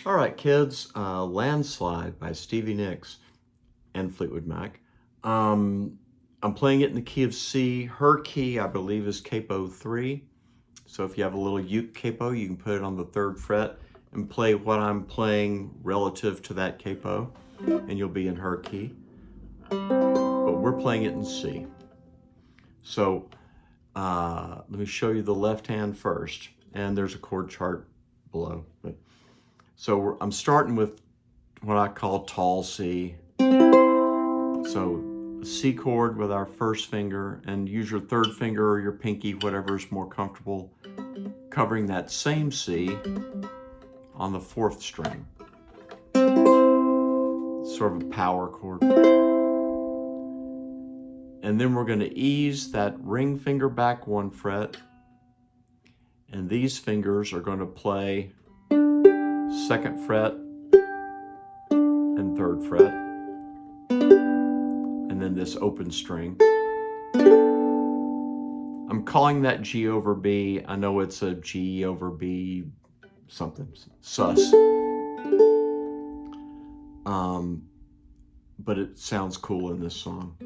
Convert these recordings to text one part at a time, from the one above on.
All right, kids, Landslide by Stevie Nicks and Fleetwood Mac. I'm playing it in the key of C. Her key, I believe, is capo 3. So if you have a little uke capo, you can put it on the 3rd fret and play what I'm playing relative to that capo, and you'll be in her key. But we're playing it in C. So let me show you the left hand first, and there's a chord chart below. So I'm starting with what I call tall C. So a C chord with our first finger, and use your 3rd finger or your pinky, whatever is more comfortable, covering that same C on the 4th string. Sort of a power chord. And then we're going to ease that ring finger back 1 fret, and these fingers are going to play 2nd fret and 3rd fret, and then this open string. I'm calling that G over B. I know it's a G over B something, sus. But it sounds cool in this song.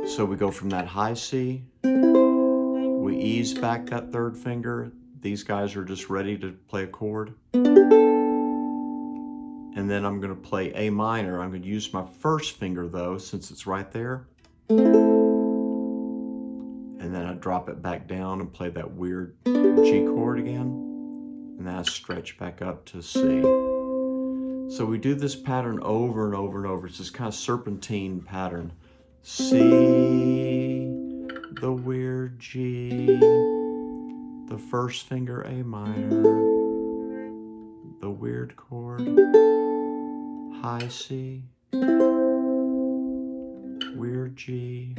So we go from that high C, we ease back that 3rd finger. These guys are just ready to play a chord. And then I'm going to play A minor. I'm going to use my 1st finger though, since it's right there. And then I drop it back down and play that weird G chord again. And then I stretch back up to C. So we do this pattern over and over and over. It's this kind of serpentine pattern. C, the weird G, the 1st finger A minor, the weird chord, high C, weird G,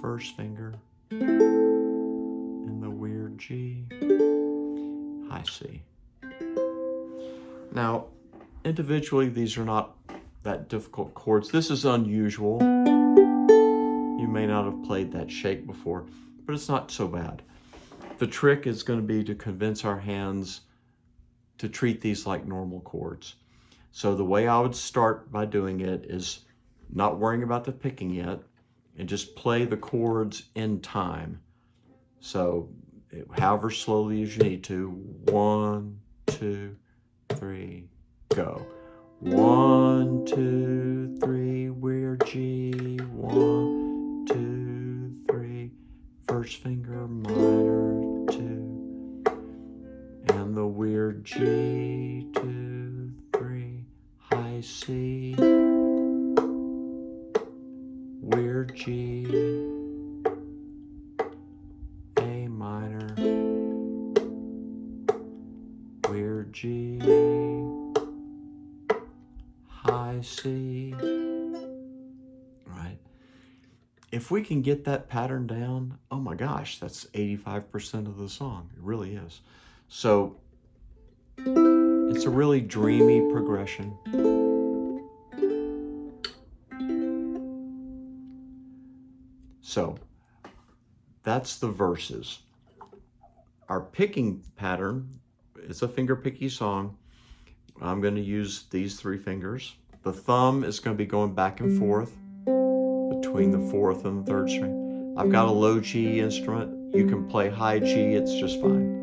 1st finger, and the weird G, high C. Now, individually, these are not that difficult chords. This is unusual. You may not have played that shape before, but it's not so bad. The trick is going to be to convince our hands to treat these like normal chords. So the way I would start by doing it is not worrying about the picking yet, and just play the chords in time. So however slowly as you need to. 1, 2, 3, go. 1, 2, 3, weird G. 1, 2, 3, 1st finger minor 2, and the weird G. 2, 3, high C, weird G, A minor, weird G, high C. Right. If we can get that pattern down, oh my gosh, that's 85% of the song. It really is. So it's a really dreamy progression. So that's the verses. Our picking pattern is a finger picky song. I'm going to use these 3 fingers. The thumb is going to be going back and forth between the 4th and the 3rd string. I've got a low G instrument. You can play high G, it's just fine.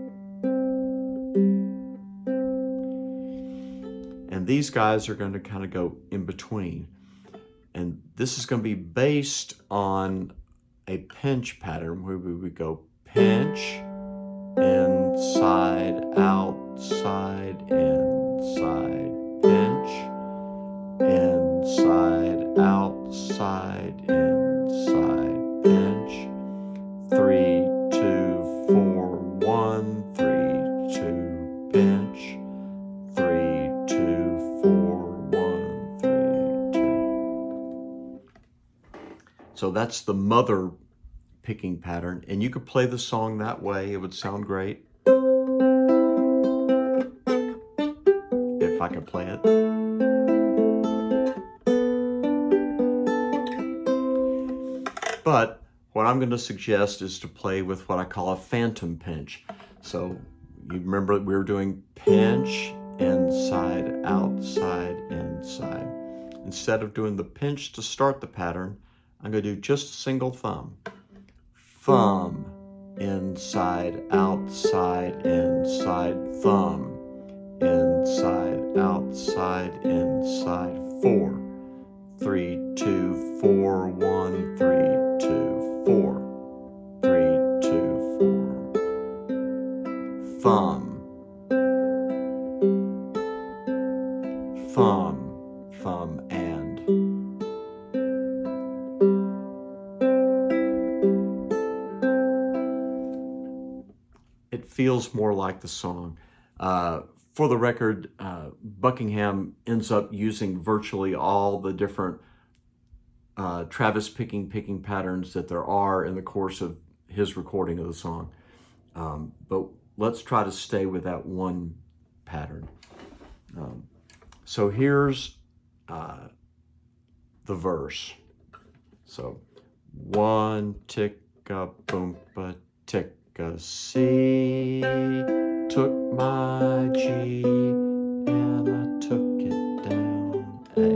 And these guys are going to kind of go in between. And this is going to be based on a pinch pattern where we would go pinch, inside, outside, inside, pinch, inside, outside, inside, pinch, 3, 2, 4, 1, 3, 2, pinch, 3, 2, 4, 1, 3, 2. So that's the mother picking pattern, and you could play the song that way. It would sound great if I could play it. But what I'm going to suggest is to play with what I call a phantom pinch. So you remember we were doing pinch, inside, outside, inside. Instead of doing the pinch to start the pattern, I'm going to do just a single thumb. Thumb, inside, outside, inside, thumb, inside, outside, inside, 4, 3, 2, 4, 1, 3, 2, 4, 3, 2, 4. Thumb, thumb, thumb, and. It feels more like the song. For the record, Buckingham ends up using virtually all the different Travis picking patterns that there are in the course of his recording of the song. But let's try to stay with that one pattern. So here's the verse. So 1 tick a boom a tick a C, took my G and I took it down A.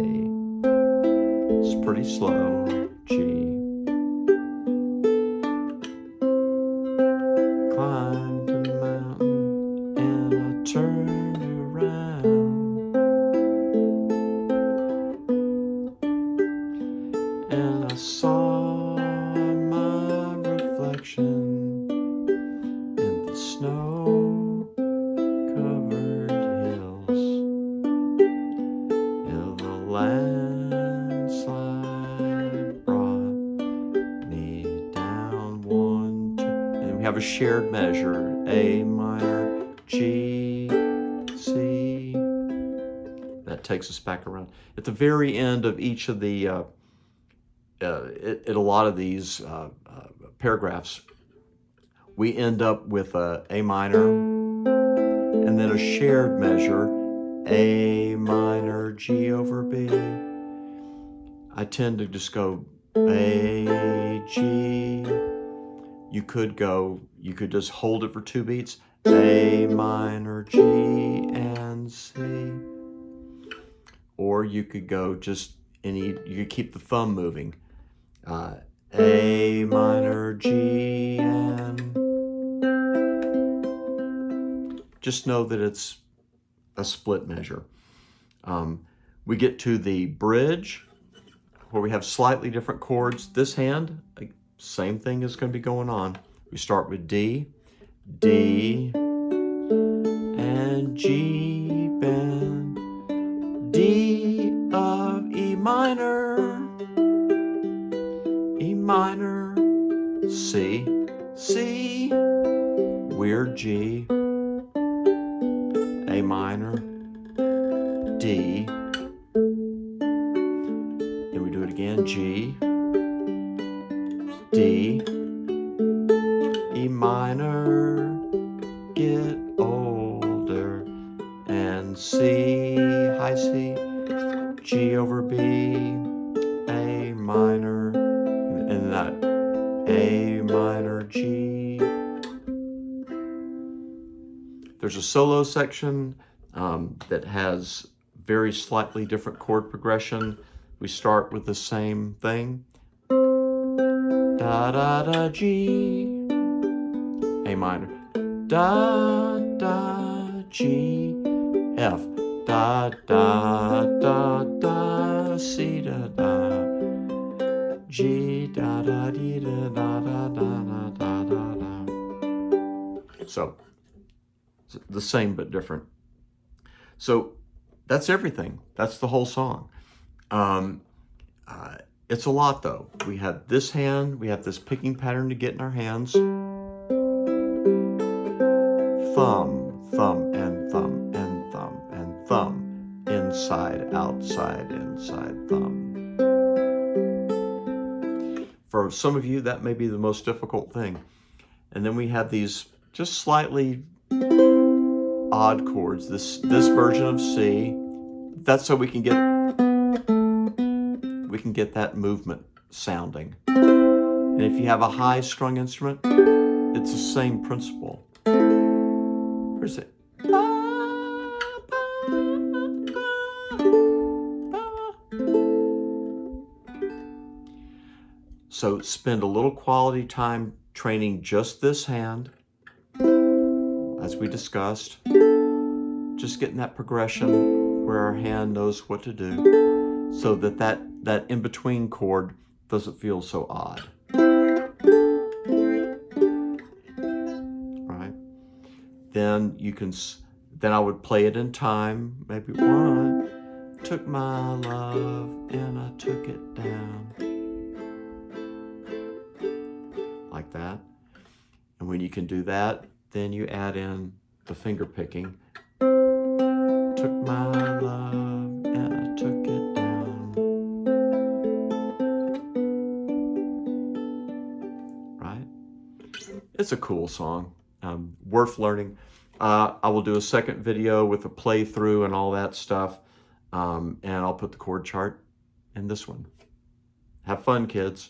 It's pretty slow. G. Climbed a mountain and I turned around and I saw my reflection in the snow-covered hills. And the landslide brought me down 1, 2, and we have a shared measure: A minor, G, C. That takes us back around. At the very end of each of the a lot of these paragraphs, we end up with a minor and then a shared measure, A minor, G over B. I tend to just go A, G. You could just hold it for 2 beats, A minor, G, and C. Or you could go just you could keep the thumb moving. A minor, G, and just know that it's a split measure. We get to the bridge where we have slightly different chords. This hand, same thing is going to be going on. We start with D, D, and G bend, D of E minor, E minor, C, C, weird G, A minor, D, then we do it again, G, D, E minor, get older, and C, high C, G over B, A minor, and that A minor, G. There's a solo section that has very slightly different chord progression. We start with the same thing. Da da da G, A minor, da da G, F, da da da da, C da da, G da da dee da da da da da da da. So the same but different. So that's everything. That's the whole song. It's a lot though. We have this hand, we have this picking pattern to get in our hands. Thumb, thumb, and thumb, and thumb, and thumb. Inside, outside, inside, thumb. For some of you, that may be the most difficult thing. And then we have these just slightly odd chords. This version of C, that's so we can get that movement sounding. And if you have a high strung instrument, it's the same principle. Where's it? So spend a little quality time training just this hand, as we discussed. Just getting that progression where our hand knows what to do, so that that in-between chord doesn't feel so odd. Right? Then you can, then I would play it in time. Maybe one, took my love and I took it down. Like that. And when you can do that, then you add in the finger picking. Took my love and I took it down. Right? It's a cool song. Worth learning. I will do a second video with a playthrough and all that stuff. And I'll put the chord chart in this one. Have fun, kids.